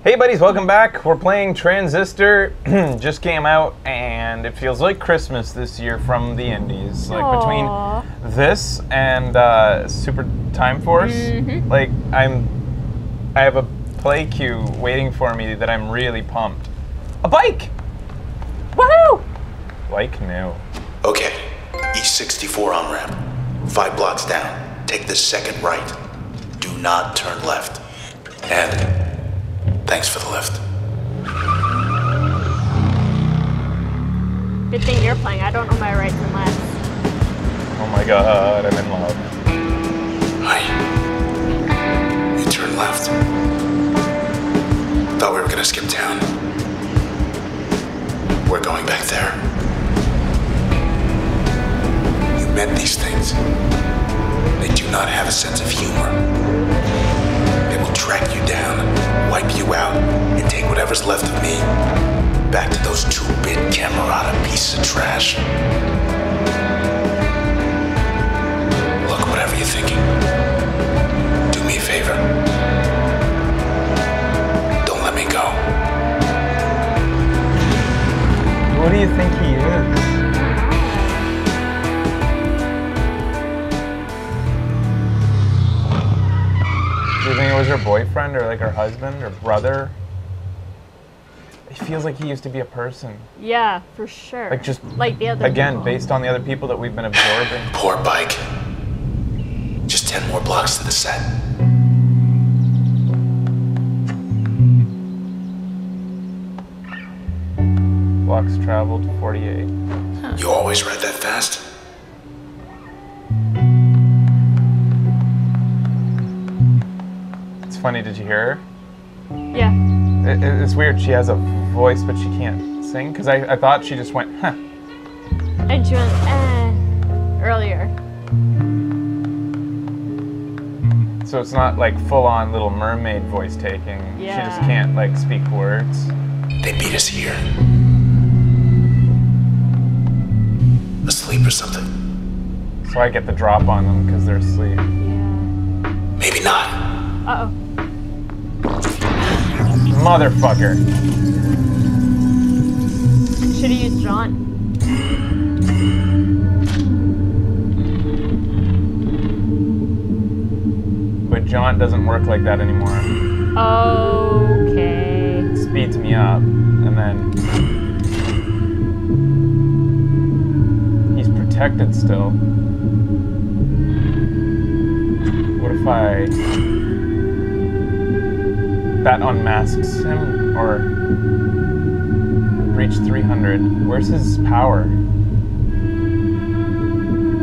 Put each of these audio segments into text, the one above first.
Hey buddies, welcome back. We're playing Transistor. Just came out and it feels like Christmas this year from the indies. Like Aww. between this and Super Time Force, like I have a play queue waiting for me that I'm really pumped. A bike! Woohoo! Like new. Okay, E64 on-ramp. 5 blocks down. Take the second right. Do not turn left. And thanks for the lift. Good thing you're playing. I don't know my rights and lefts. Oh my god, I'm in love. Hi. You turn left. Thought we were gonna skip town. We're going back there. You met these things. They do not have a sense of humor. They will track you down, wipe you out, and take whatever's left of me back to those 2-bit Camerata pieces of trash. Look, whatever you're thinking, do me a favor. Don't let me go. What do you think he is? Do you think it was her boyfriend or like her husband or brother? It feels like he used to be a person. Yeah, for sure. Like just like the other again, people. based on the other people that we've been absorbing. Poor bike. Just 10 more blocks to the set. Blocks traveled 48. You always ride that fast? It's funny, did you hear her? Yeah. It's weird, she has a voice but she can't sing, because I thought she just went, huh. And she went, earlier. So it's not like full-on Little Mermaid voice taking. Yeah. She just can't like speak words. They beat us here. Asleep or something? So I get the drop on them because they're asleep. Yeah. Maybe not. Uh-oh. Motherfucker. Should've used John. But Jaunt doesn't work like that anymore. Okay. It speeds me up, and then he's protected still. What if that unmasks him, or reach 300? Where's his power?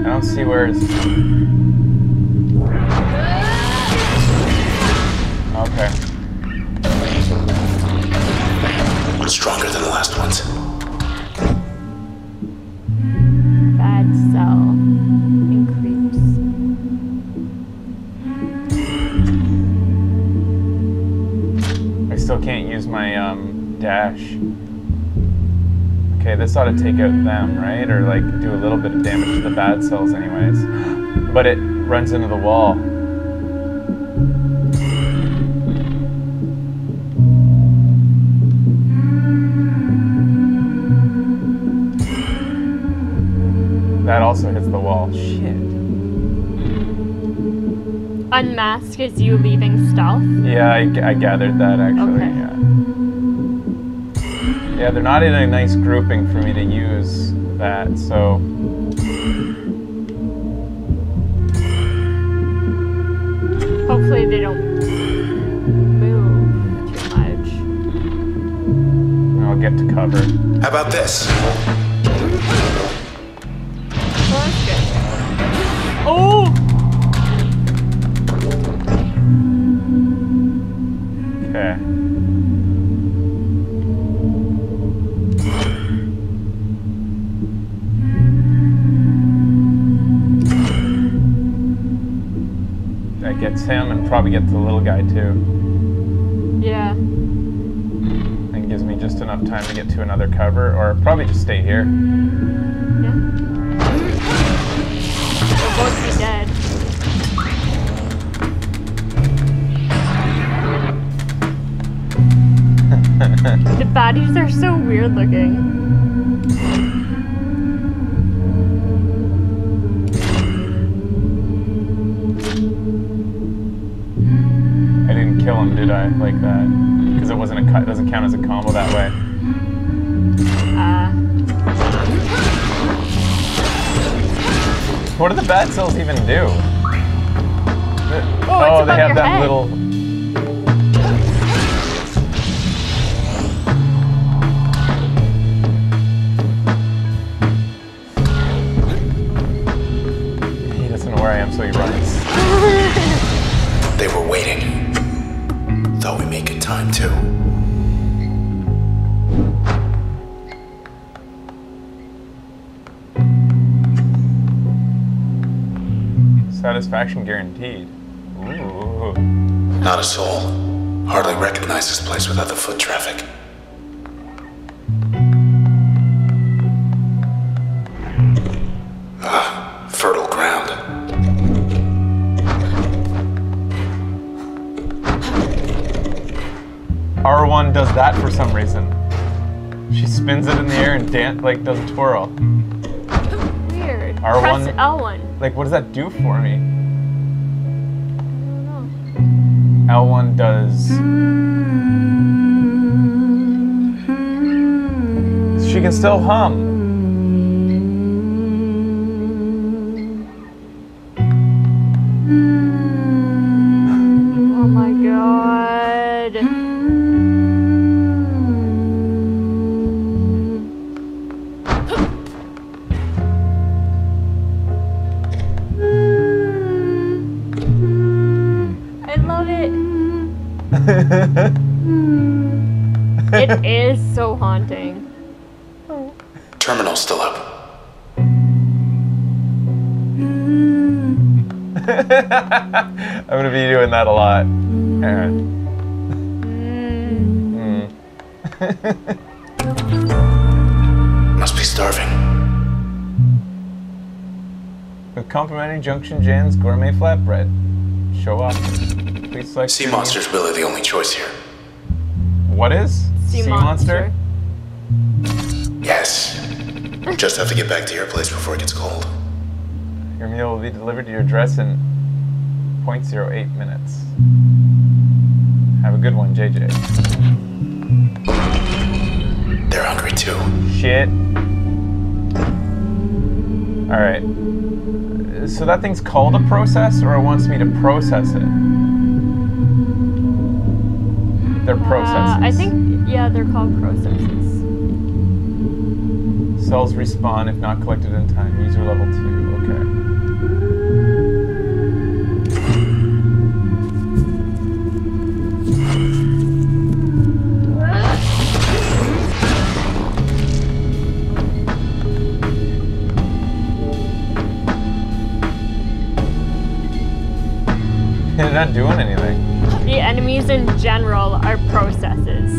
I don't see where his... Okay. Stronger than the last ones. Bad cell. Increase. I still can't use my dash. Okay, this ought to take out them, right? Or like do a little bit of damage to the bad cells anyways. But it runs into the wall. That also hits the wall. Shit. Unmask is you leaving stealth? Yeah, I gathered that actually. Okay. Yeah. Yeah, they're not in a nice grouping for me to use that, so. Hopefully they don't move too much. I'll get to cover. How about this? Well, that's good. Oh! Okay. That gets him and probably gets the little guy too. Yeah. And gives me just enough time to get to another cover, or probably just stay here. Yeah. They'll both be dead. The baddies are so weird looking. I didn't kill him, did I? Like that? Because it wasn't a. It doesn't count as a combo that way. What do the bad cells even do? Oh, they have that head. little. He doesn't know where I am, so he runs. They were waiting. Thought we made good time, too. Satisfaction guaranteed. Ooh. Not a soul. Hardly recognize this place without the foot traffic. Ah, fertile ground. R1 does that for some reason. She spins it in the air and does a twirl. Weird. R1 Press L1. Like, what does that do for me? I don't know. L1 does. She can still hum. Oh my god. I love it. It is so haunting. Terminal's still up. I'm gonna be doing that a lot. Must be starving. With complimentary Junction Jan's gourmet flatbread. Show up. Please select. Sea monster's really the only choice here. What is? Sea monster. Yes. Just have to get back to your place before it gets cold. Your meal will be delivered to your address in 0.08 minutes. Have a good one, JJ. They're hungry too. Shit. Alright. So that thing's called a process, or it wants me to process it? They're processes. I think, yeah, they're called processes. Cells respawn if not collected in time. User level 2. Okay. They're not doing anything. The enemies in general are processes.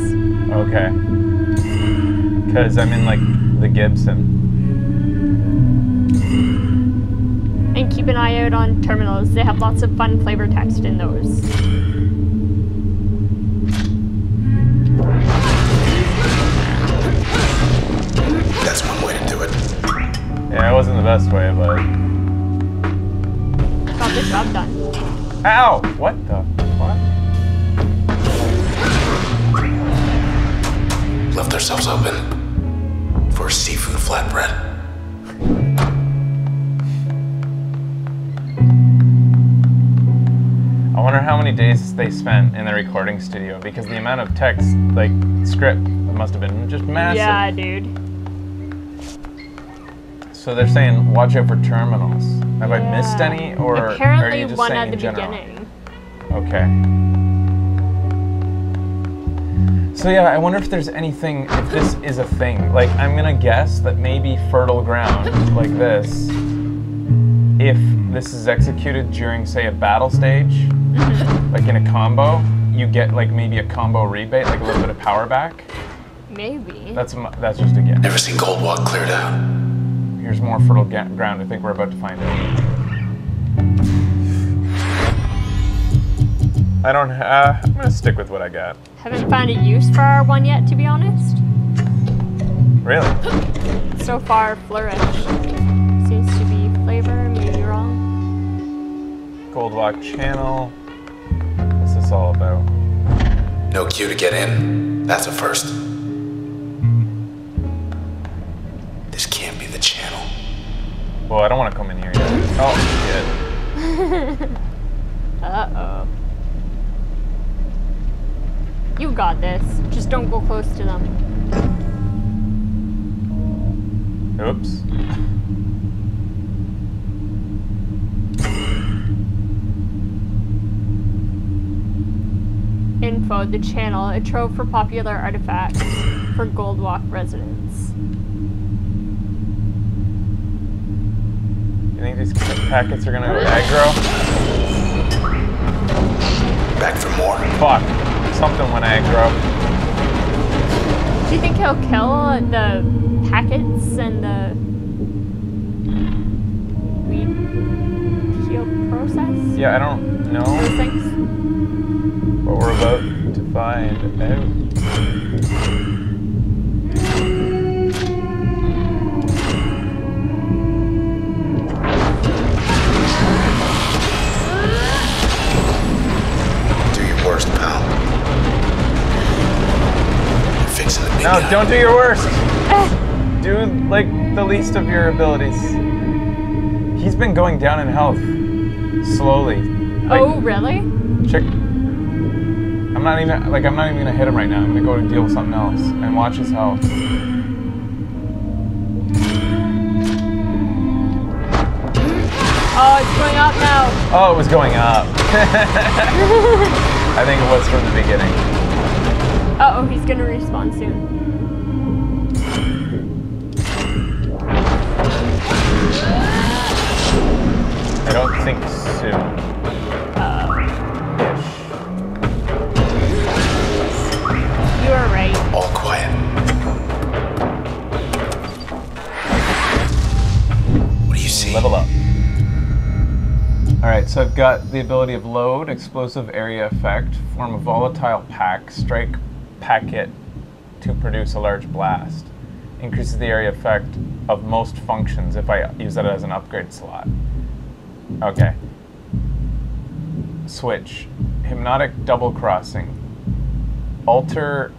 Okay. Because I'm in, like, the Gibson. And keep an eye out on terminals. They have lots of fun flavor text in those. That's one way to do it. Yeah, it wasn't the best way, but... Got the job done. Ow! What the? What? Left ourselves open for seafood flatbread. I wonder how many days they spent in the recording studio, because the amount of text, like, script, must have been just massive. Yeah, dude. So they're saying, watch out for terminals. Have I missed Yeah. any, or Apparently are you just one saying at the in general? beginning. Okay. So yeah, I wonder if there's anything, if this is a thing. Like, I'm gonna guess that maybe fertile ground, like this, if this is executed during, say, a battle stage, like in a combo, you get, like, maybe a combo rebate, like a little bit of power back. Maybe. That's just a guess. Never seen Gold Walk cleared out. Here's more fertile ground. I think we're about to find out. I don't. I'm gonna stick with what I got. Haven't found a use for our one yet, to be honest. Really? So far, flourish seems to be flavor. Maybe wrong. Goldwalk channel. What's this all about? No queue to get in. That's a first. This can't be the channel. Well, I don't want to come in here yet. Oh, shit. Uh-oh. You got this. Just don't go close to them. Oops. Info, the channel, a trove for popular artifacts for Goldwalk residents. You think these packets are gonna aggro? Back for more. Fuck. Something went aggro. Do you think he'll kill the packets and the weed peel process? Yeah, I don't know Those things? what we're about to find out. Do your worst, pal. You're fixing the big No, guy. don't do your worst. Do like the least of your abilities. He's been going down in health slowly. Like, Oh, really? check. I'm not even gonna hit him right now. I'm gonna go to deal with something else and watch his health. Oh, it's going up now. Oh, it was going up. I think it was from the beginning. Uh-oh, he's gonna respawn soon. I don't think soon. Ish. You are right. All quiet. What do you see? Level up. Alright, so I've got the ability of load, explosive area effect, form a volatile pack, strike packet to produce a large blast. Increases the area effect of most functions if I use that as an upgrade slot. Okay. Switch. Hypnotic double crossing. Alter.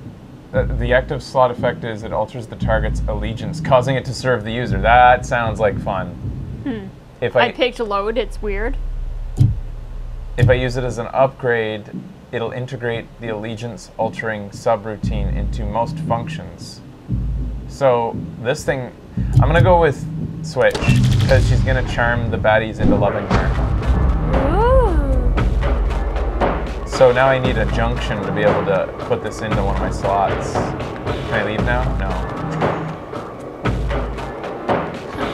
The active slot effect is it alters the target's allegiance, causing it to serve the user. That sounds like fun. If I picked load, it's weird. If I use it as an upgrade, it'll integrate the allegiance altering subroutine into most functions. So this thing, I'm gonna go with Switch because she's gonna charm the baddies into loving her. Ooh. So now I need a junction to be able to put this into one of my slots. Can I leave now? No.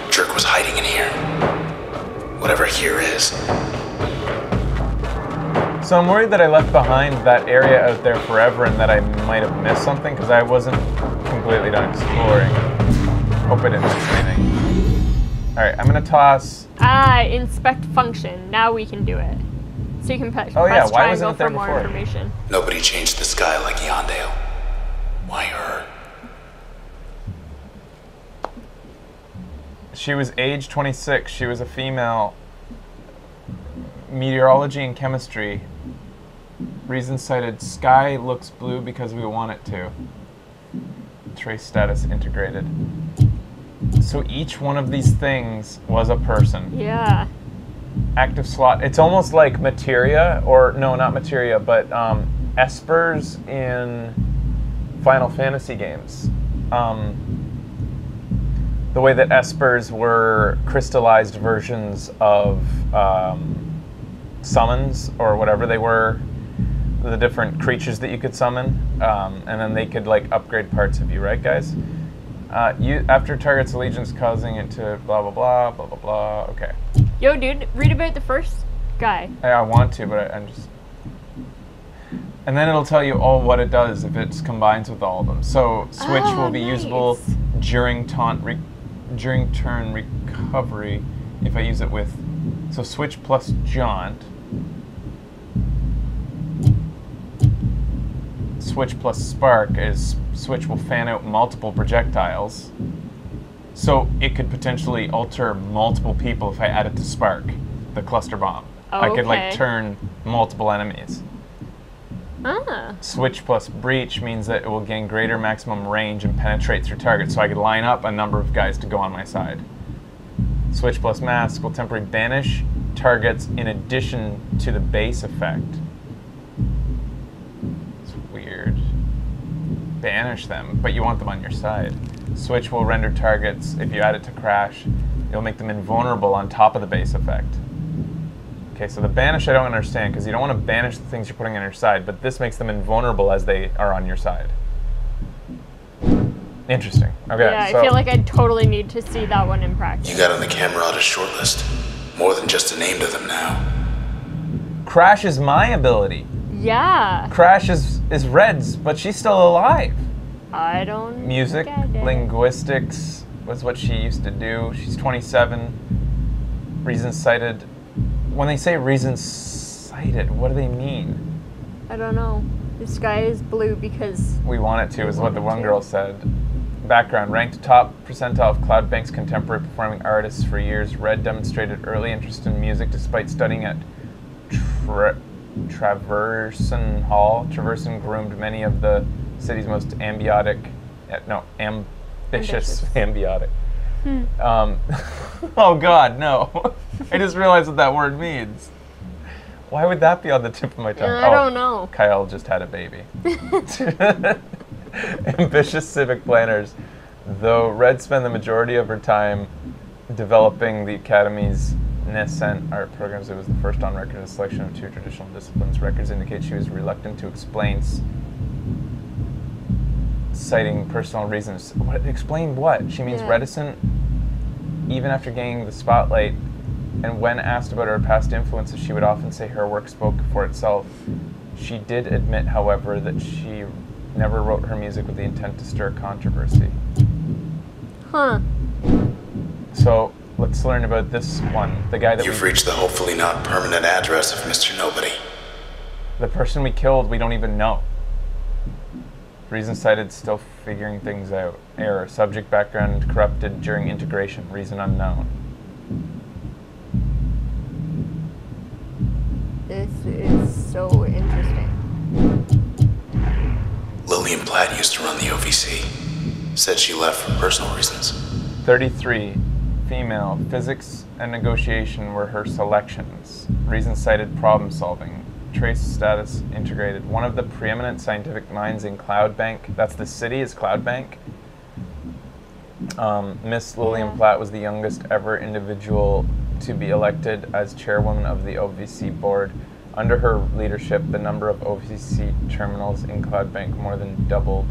Jerk was hiding in here. Whatever here is. So I'm worried that I left behind that area out there forever and that I might have missed something because I wasn't completely done exploring. Hope I didn't miss anything. Alright, I'm gonna toss... Inspect function. Now we can do it. So you can press Oh yeah, why triangle wasn't it there for more before? information. Nobody changed the sky like Yondale. Why her? She was age 26. She was a female. Meteorology and chemistry. Reason cited, sky looks blue because we want it to. Trace status integrated. So each one of these things was a person. Yeah. Active slot. It's almost like materia, or no, not materia, but espers in Final Fantasy games. The way that espers were crystallized versions of summons, or whatever they were, the different creatures that you could summon, and then they could like upgrade parts of you, right, guys? After target's allegiance, causing it to blah blah blah blah blah blah. Okay. Yo, dude, read about the first guy. I want to, but I'm just. And then it'll tell you all what it does if it combines with all of them. So switch will be usable during during turn recovery if I use it with. So switch plus jaunt. switch plus spark is switch will fan out multiple projectiles. So it could potentially alter multiple people if I add it to spark, the cluster bomb. I could like turn multiple enemies. Switch plus breach means that it will gain greater maximum range and penetrate through targets, so I could line up a number of guys to go on my side. Switch plus mask will temporarily banish targets in addition to the base effect. It's weird. Banish them, but you want them on your side. Switch will render targets, if you add it to crash, it'll make them invulnerable on top of the base effect. Okay, so the banish I don't understand, because you don't want to banish the things you're putting on your side, but this makes them invulnerable as they are on your side. Interesting. Okay. Yeah, I feel like I totally need to see that one in practice. You got on the Camerata shortlist. More than just a name to them now. Crash is my ability. Yeah. Crash is Red's, but she's still alive. I don't Music, linguistics was what she used to do. She's 27. Reasons cited. When they say reasons cited, what do they mean? I don't know. The sky is blue because... We want it to, is what the one girl said. Background, ranked top percentile of Cloudbank's contemporary performing artists for years. Red demonstrated early interest in music despite studying at Traversen Hall. Traversen groomed many of the city's most ambitious. Oh God, no. I just realized what that word means. Why would that be on the tip of my tongue? I don't know. Kyle just had a baby. Ambitious civic planners. Though Red spent the majority of her time developing the Academy's nascent art programs, it was the first on record in a selection of 2 traditional disciplines. Records indicate she was reluctant to explain, citing personal reasons. Explain what? She means reticent even after gaining the spotlight, and when asked about her past influences, she would often say her work spoke for itself. She did admit, however, that she never wrote her music with the intent to stir controversy. Huh. So, let's learn about this one. The guy that You've reached the hopefully not permanent address of Mr. Nobody. The person we killed, we don't even know. Reason cited, still figuring things out. Error. Subject background corrupted during integration. Reason unknown. This is so interesting. Lillian Platt used to run the OVC. Said she left for personal reasons. 33. Female. Physics and negotiation were her selections. Reason cited, problem solving. Trace status integrated. One of the preeminent scientific minds in Cloudbank. That's the city, is Cloudbank. Miss Lillian Platt was the youngest ever individual to be elected as chairwoman of the OVC board. Under her leadership, the number of OVC terminals in Cloudbank more than doubled,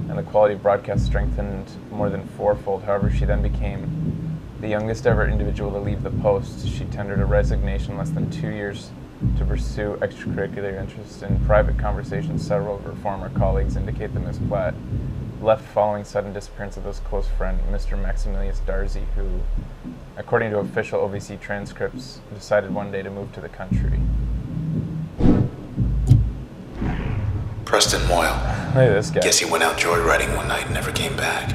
and the quality of broadcast strengthened more than fourfold. However, she then became the youngest ever individual to leave the post. She tendered a resignation less than 2 years to pursue extracurricular interests. In private conversations, several of her former colleagues indicate that Miss Platt left following sudden disappearance of his close friend, Mr. Maximilius Darcy, who, according to official OVC transcripts, decided one day to move to the country. Preston Moyle. Look at this guy. Guess he went out joyriding one night and never came back.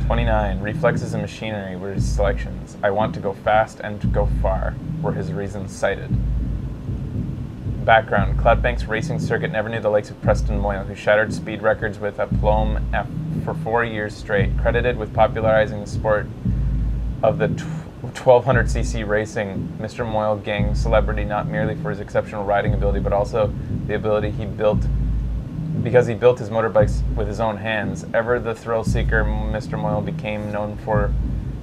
29. Reflexes and machinery were his selections. I want to go fast and to go far were his reasons cited. Background. Cloudbank's racing circuit never knew the likes of Preston Moyle, who shattered speed records with aplomb for 4 years straight. Credited with popularizing the sport of the 1200cc racing, Mr. Moyle gained celebrity not merely for his exceptional riding ability, but also the ability he built because he built his motorbikes with his own hands. Ever the thrill seeker, Mr. Moyle became known for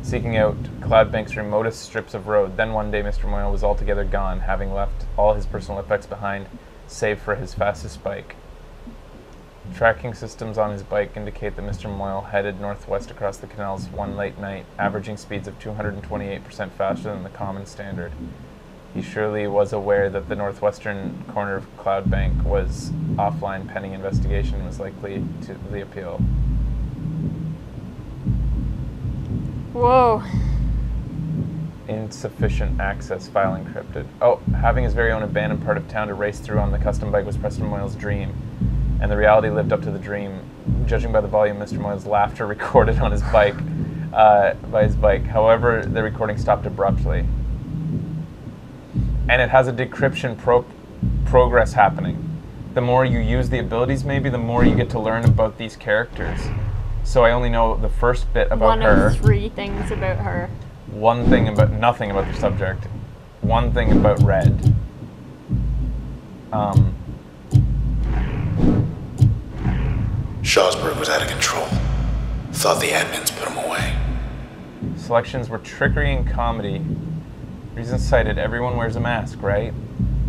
seeking out Cloudbank's remotest strips of road. Then one day Mr. Moyle was altogether gone, having left all his personal effects behind, save for his fastest bike. Tracking systems on his bike indicate that Mr. Moyle headed northwest across the canals one late night, averaging speeds of 228% faster than the common standard. He surely was aware that the northwestern corner of Cloudbank was offline pending investigation and was likely to the appeal. Whoa. Insufficient access, file encrypted. Oh, having his very own abandoned part of town to race through on the custom bike was Preston Moyle's dream. and the reality lived up to the dream. Judging by the volume, Mr. Moyle's laughter recorded on his bike, by his bike. However, the recording stopped abruptly. And it has a decryption progress happening. The more you use the abilities, maybe, the more you get to learn about these characters. So I only know the first bit about her. One of 3 things about her. One thing about nothing about the subject. One thing about Red. Shawsburg was out of control. Thought the admins put him away. Selections were trickery and comedy. Reasons cited, everyone wears a mask, right?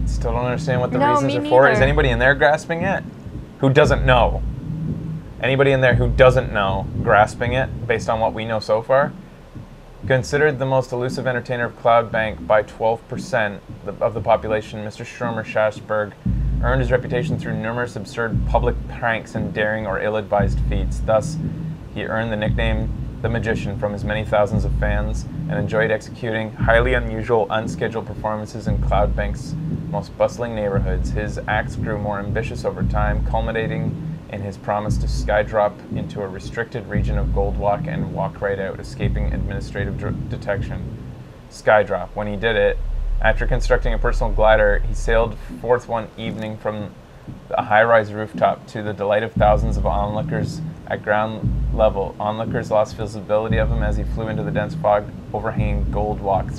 Still don't understand what the reasons are for. Is anybody in there grasping it? Who doesn't know? Anybody in there who doesn't know grasping it based on what we know so far? Considered the most elusive entertainer of Cloudbank by 12% of the population, Mr. Stromer Shashberg earned his reputation through numerous absurd public pranks and daring or ill-advised feats. Thus, he earned the nickname The Magician from his many thousands of fans and enjoyed executing highly unusual, unscheduled performances in Cloudbank's most bustling neighborhoods. His acts grew more ambitious over time, culminating in his promise to skydrop into a restricted region of Goldwalk and walk right out, escaping administrative detection. Skydrop. When he did it, after constructing a personal glider, he sailed forth one evening from a high-rise rooftop to the delight of thousands of onlookers at ground level. Onlookers lost visibility of him as he flew into the dense fog overhanging Goldwalk.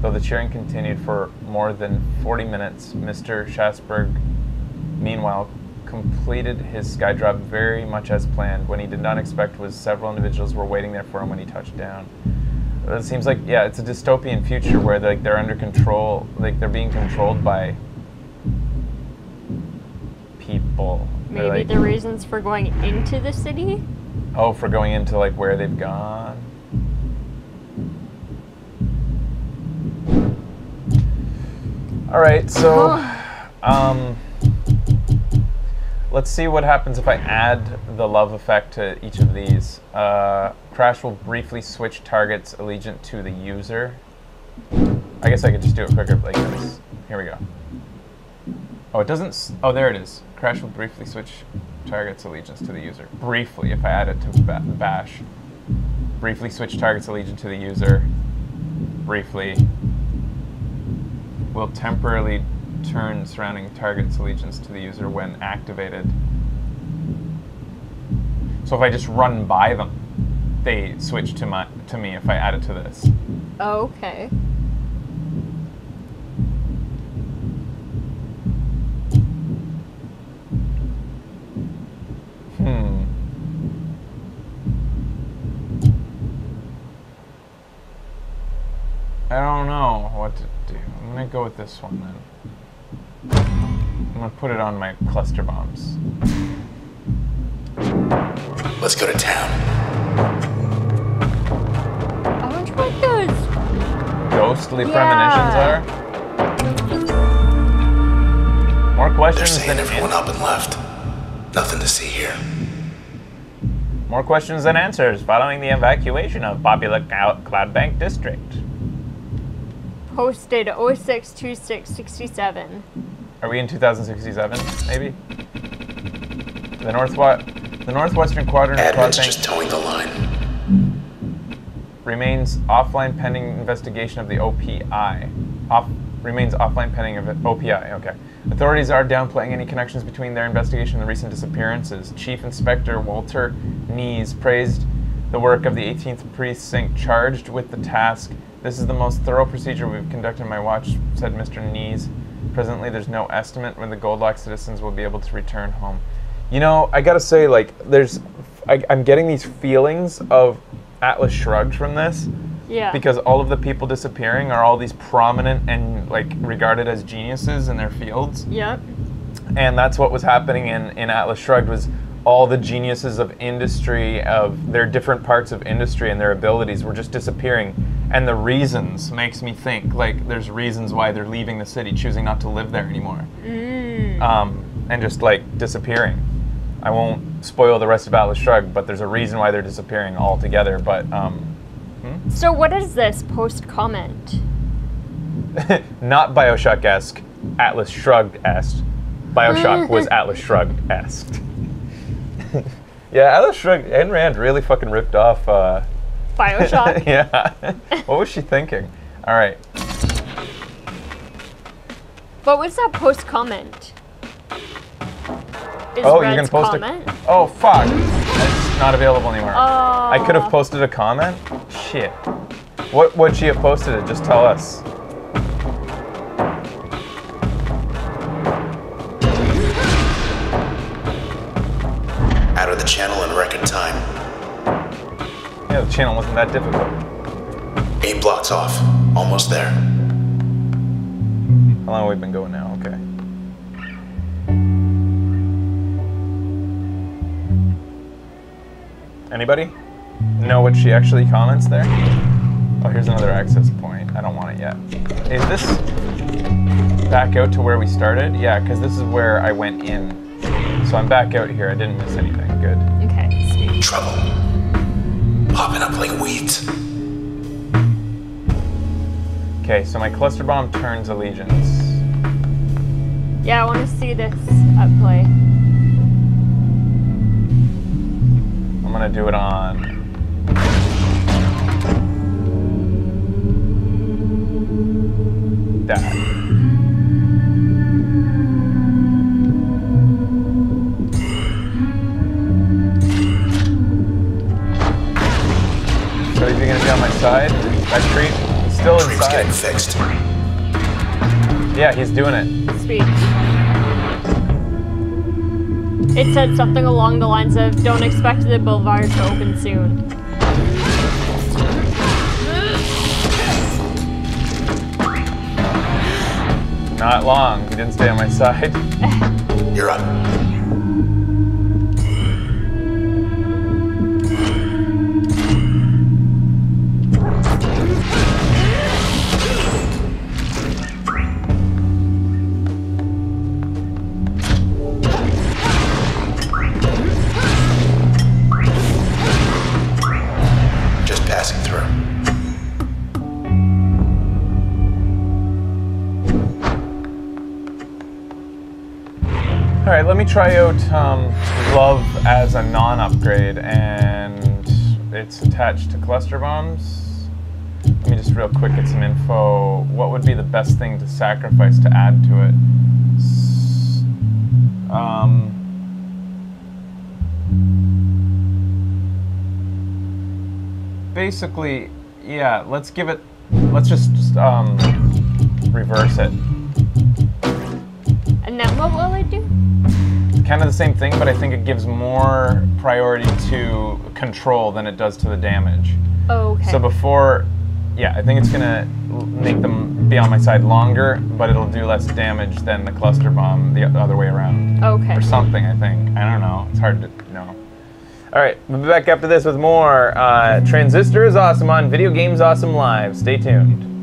Though the cheering continued for more than 40 minutes, Mr. Shasberg, meanwhile, completed his skydrop very much as planned. When he did not expect was several individuals were waiting there for him when he touched down. It seems like, yeah, it's a dystopian future where they're under control, like they're being controlled by people. Maybe the reasons for going into the city? Oh, for going into like where they've gone. All right, so let's see what happens if I add the love effect to each of these. Crash will briefly switch targets allegiant to the user. I guess I could just do it quicker like this. Here we go. Oh, it doesn't. Oh, there it is. Crash will briefly switch targets allegiance to the user. Briefly, if I add it to bash. Briefly switch targets allegiance to the user. Briefly. Will temporarily turn surrounding targets allegiance to the user when activated. So if I just run by them, they switch to me if I add it to this. Okay. I don't know what to do. I'm gonna go with this one then. I'm gonna put it on my cluster bombs. Let's go to town. I wonder what those ghostly premonitions are. More questions They're saying everyone up and left. Nothing to see here. More questions than answers following the evacuation of popular Cloudbank District. posted 062667. Are we in 2067, maybe? The northwestern quadrant of Admin's Cloudbank just towing the line. remains offline pending investigation of the OPI. Remains offline pending of OPI, okay. Authorities are downplaying any connections between their investigation and the recent disappearances. Chief Inspector Walter Nees praised the work of the 18th Precinct charged with the task. This is the most thorough procedure we've conducted in my watch, said Mr. Nees. Presently, there's no estimate when the Goldlock citizens will be able to return home. You know, I gotta say, like, I'm getting these feelings of Atlas Shrugged from this. Yeah. Because all of the people disappearing are all these prominent and, like, regarded as geniuses in their fields. Yep. And that's what was happening in Atlas Shrugged, was all the geniuses of industry, of their different parts of industry and their abilities were just disappearing. And the reasons makes me think, like, there's reasons why they're leaving the city, choosing not to live there anymore. And just, like, disappearing. I won't spoil the rest of Atlas Shrugged, but there's a reason why they're disappearing altogether, but, So what is this post-comment? not Bioshock-esque, Atlas Shrugged-esque. Bioshock was Atlas Shrugged-esque. Yeah, Atlas Shrugged, Ayn Rand really fucking ripped off Bioshock? Yeah. What was she thinking? All right. What was that post comment? Oh, you can post comment? Oh, fuck. It's not available anymore. Oh. I could have posted a comment? Shit. What would she have posted it? Just tell us. Out of the channel in record time. Yeah, the channel wasn't that difficult. 8 blocks off. Almost there. How long have we been going now? Okay. Anybody know what she actually comments there? Oh, here's another access point. I don't want it yet. Is this back out to where we started? Yeah, because this is where I went in. So I'm back out here. I didn't miss anything. Good. Okay, sweet. Trouble. Popping up like weeds. Okay, so my cluster bomb turns allegiance. Yeah, I want to see this at play. I'm gonna do it on that. So is he gonna be on my side? That creep? He's still Dream's inside. getting fixed. Yeah, he's doing it. Sweet. It said something along the lines of, don't expect the boulevard to open soon. Not long. He didn't stay on my side. You're up. Just passing through. All right, let me try out Love as a non-upgrade, and it's attached to cluster bombs. Let me just real quick get some info. What would be the best thing to sacrifice to add to it? Basically, yeah, let's give it, let's just reverse it. And then what will I do? Kind of the same thing, but I think it gives more priority to control than it does to the damage. Okay. So before, yeah, I think it's gonna make them be on my side longer, but it'll do less damage than the cluster bomb the other way around. Okay. Or something, I think. I don't know. It's hard to know. All right, we'll be back after this with more. Transistor is awesome on Video Games Awesome Live. Stay tuned.